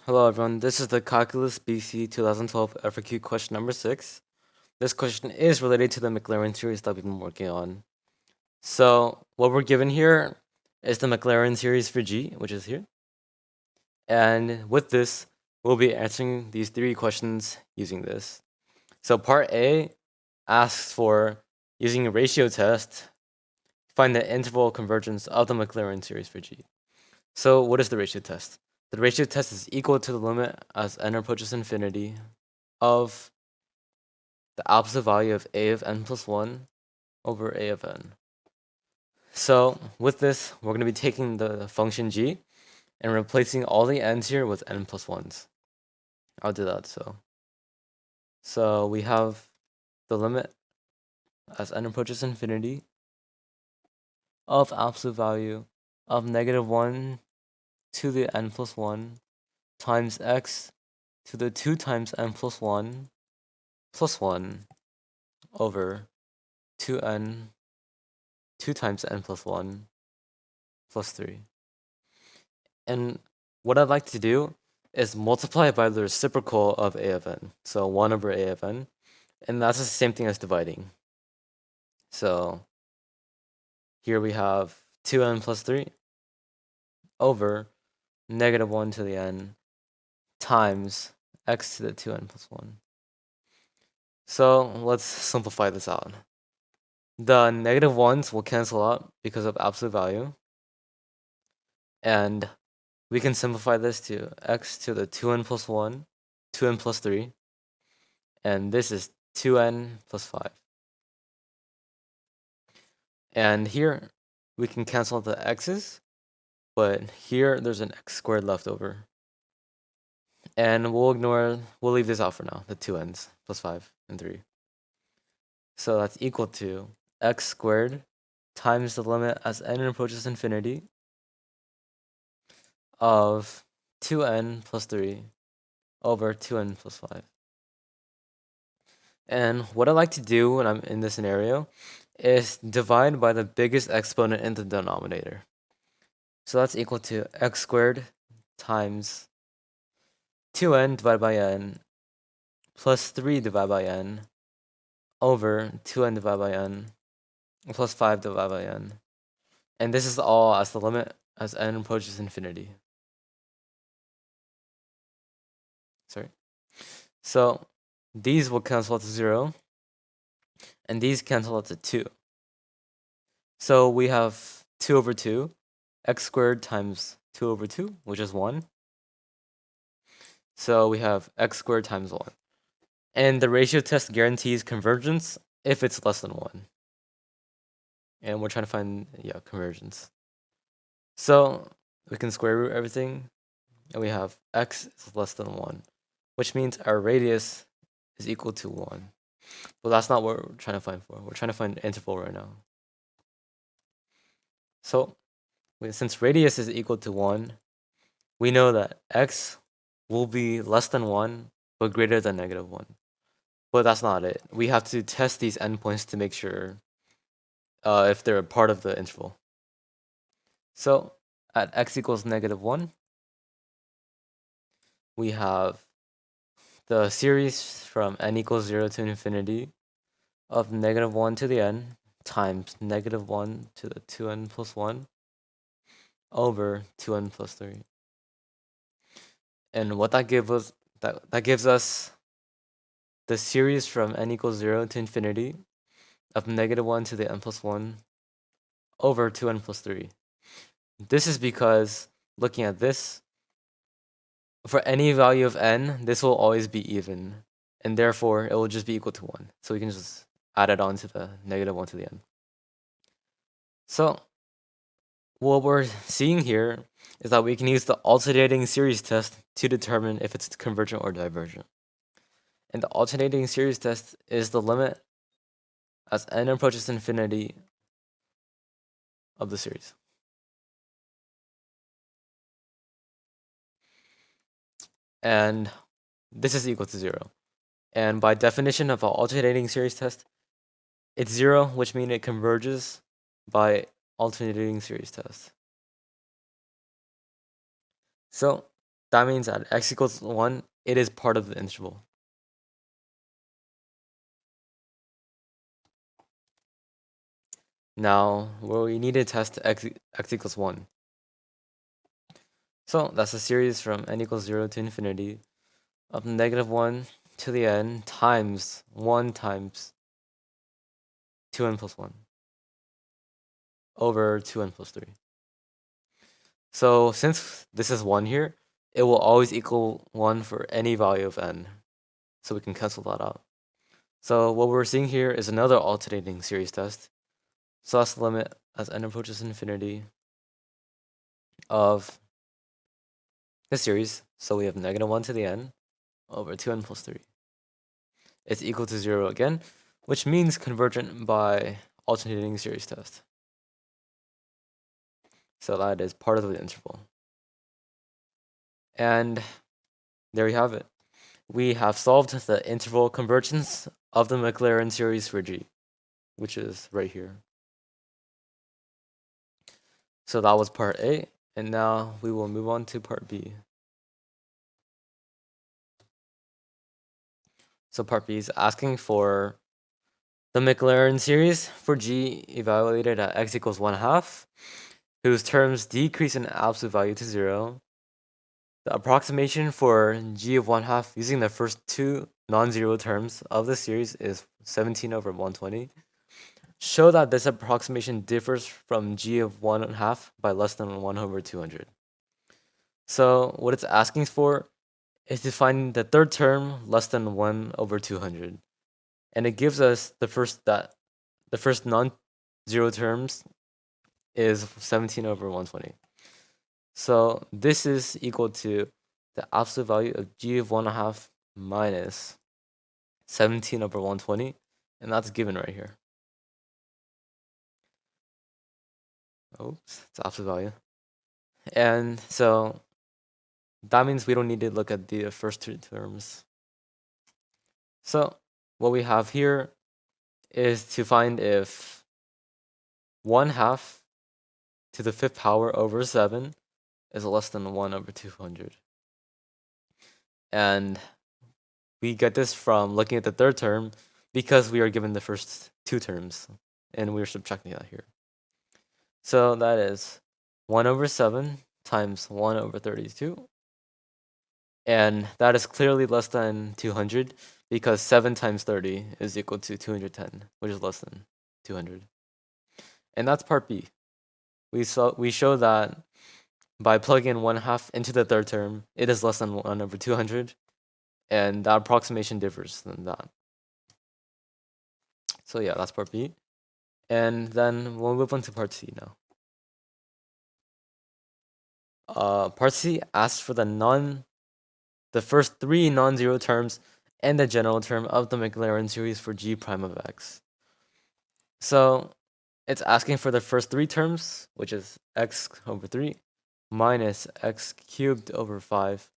Hello everyone, this is the Calculus BC 2012 FRQ question number 6. This question is related to the Maclaurin series that we've been working on. So what we're given here is the Maclaurin series for G, which is here. And with this, we'll be answering these 3 questions using this. So part A asks for, using a ratio test, find the interval convergence of the Maclaurin series for G. So what is the ratio test? The ratio test is equal to the limit as n approaches infinity of the absolute value of a of n plus 1 over a of n. So with this, we're going to be taking the function g and replacing all the n's here with n plus 1s. I'll do that. So we have the limit as n approaches infinity of absolute value of -1 to the n plus 1 times x to the 2 times n plus 1 plus 1 over 2n 2 times n plus 1 plus 3. And what I'd like to do is multiply by the reciprocal of a of n. So 1 over a of n. And that's the same thing as dividing. So here we have 2n plus 3 over -1 to the n times x to the 2n plus 1. So let's simplify this out. The negative 1s will cancel out because of absolute value. And we can simplify this to x to the 2n plus 1, 2n plus 3. And this is 2n plus 5. And here we can cancel the x's, but here there's an x squared left over. And we'll leave this out for now, the 2n's plus 5 and 3. So that's equal to x squared times the limit as n approaches infinity of 2n plus 3 over 2n plus 5. And what I like to do when I'm in this scenario is divide by the biggest exponent in the denominator. So that's equal to x squared times 2n divided by n plus 3 divided by n over 2n divided by n plus 5 divided by n. And this is all as the limit as n approaches infinity. So these will cancel out to 0, and these cancel out to 2. So we have 2 over 2, x squared times 2 over 2, which is 1. So we have x squared times 1. And the ratio test guarantees convergence if it's less than 1. And we're trying to find, convergence. So we can square root everything, and we have x is less than 1, which means our radius is equal to 1. But that's not what we're trying to find for. We're trying to find an interval right now. So since radius is equal to 1, we know that x will be less than 1, but greater than -1. But that's not it. We have to test these endpoints to make sure if they're a part of the interval. So at x equals -1, we have the series from n equals 0 to infinity of -1 to the n times -1 to the 2n plus 1 over 2n plus 3. And what that gives us, that gives us the series from n equals 0 to infinity of -1 to the n plus 1 over 2n plus 3. This is because, looking at this, for any value of n, this will always be even, and therefore it will just be equal to 1. So we can just add it on to the -1 to the n. So what we're seeing here is that we can use the alternating series test to determine if it's convergent or divergent. And the alternating series test is the limit as n approaches infinity of the series. And this is equal to 0. And by definition of an alternating series test, it's 0, which means it converges by alternating series test. So That means at x equals 1, it is part of the interval. Now, we need to test x equals 1. So that's a series from n equals 0 to infinity of -1 to the n times 1 times 2n plus 1 over 2n plus 3. So since this is 1 here, it will always equal 1 for any value of n. So we can cancel that out. So what we're seeing here is another alternating series test. So that's the limit as n approaches infinity of the series. So we have -1 to the n over 2n plus 3. It's equal to 0 again, which means convergent by alternating series test. So that is part of the interval. And there you have it. We have solved the interval convergence of the Maclaurin series for G, which is right here. So that was part A, and now we will move on to part B. So part B is asking for the Maclaurin series for G evaluated at x equals 1/2, whose terms decrease in absolute value to 0. The approximation for G of 1/2 using the first two non-zero terms of the series is 17 over 120. Show that this approximation differs from G of 1/2 by less than 1 over 200. So what it's asking for is to find the third term less than 1 over 200. And it gives us the first non-zero terms is 17 over 120. So this is equal to the absolute value of G of 1/2 minus 17 over 120, and that's given right here. Oops, it's absolute value. And so that means we don't need to look at the first two terms. So what we have here is to find if 1/2 to the 5th power over 7 is less than 1 over 200. And we get this from looking at the third term because we are given the first two terms, and we're subtracting that here. So that is 1 over 7 times 1 over 32. And that is clearly less than 200 because 7 times 30 is equal to 210, which is less than 200. And that's part B. We show that by plugging in 1/2 into the third term, it is less than 1 over 200, and that approximation differs than that. So yeah, that's part B. And then we'll move on to part C now. Part C asks for the first three non-zero terms and the general term of the Maclaurin series for G prime of x. So it's asking for the first three terms, which is x over 3 minus x cubed over 5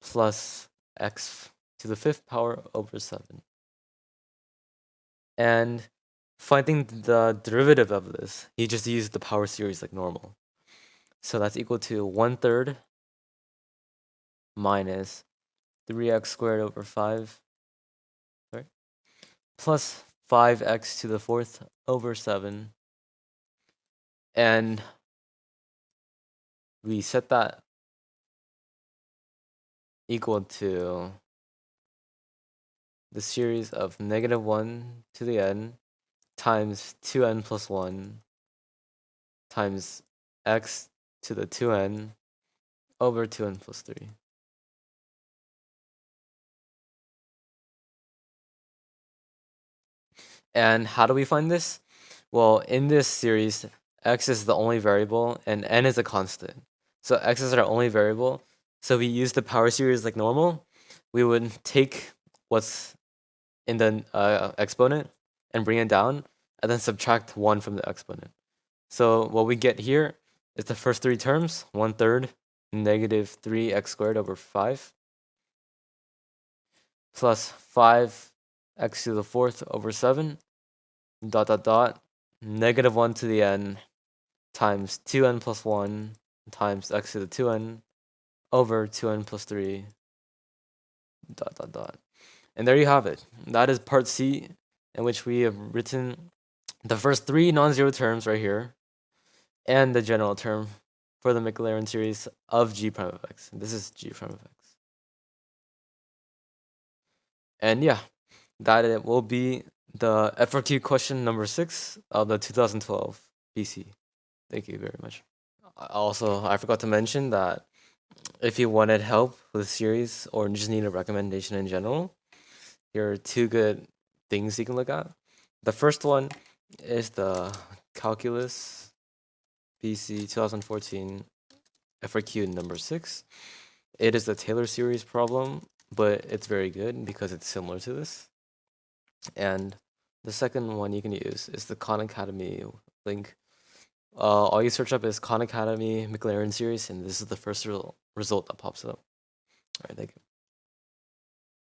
plus x to the 5th power over 7. And finding the derivative of this, you just use the power series like normal. So that's equal to 1/3 minus 3x squared over 5, right? Plus 5x to the 4th over 7. And we set that equal to the series of -1 to the n times 2n plus 1 times x to the 2n over 2n plus 3. And how do we find this? Well, in this series, x is the only variable and n is a constant. So x is our only variable. So we use the power series like normal. We would take what's in the exponent and bring it down, and then subtract 1 from the exponent. So what we get here is the first three terms, 1/3 negative 3x squared over 5 plus 5x to the 4th over 7 dot dot dot -1 to the n times 2n plus 1 times x to the 2n over 2n plus 3 ... And there you have it. That is part C, in which we have written the first 3 non-zero terms right here, and the general term for the Maclaurin series of g prime of x. This is g prime of x. And yeah, that it will be the FRQ question number 6 of the 2012 BC. Thank you very much. Also, I forgot to mention that if you wanted help with the series or just need a recommendation in general, here are 2 good things you can look at. The first one is the Calculus BC 2014 FRQ number 6. It is the Taylor series problem, but it's very good because it's similar to this. And the second one you can use is the Khan Academy link. All you search up is Khan Academy Maclaurin series, and this is the first result that pops up. All right, thank you.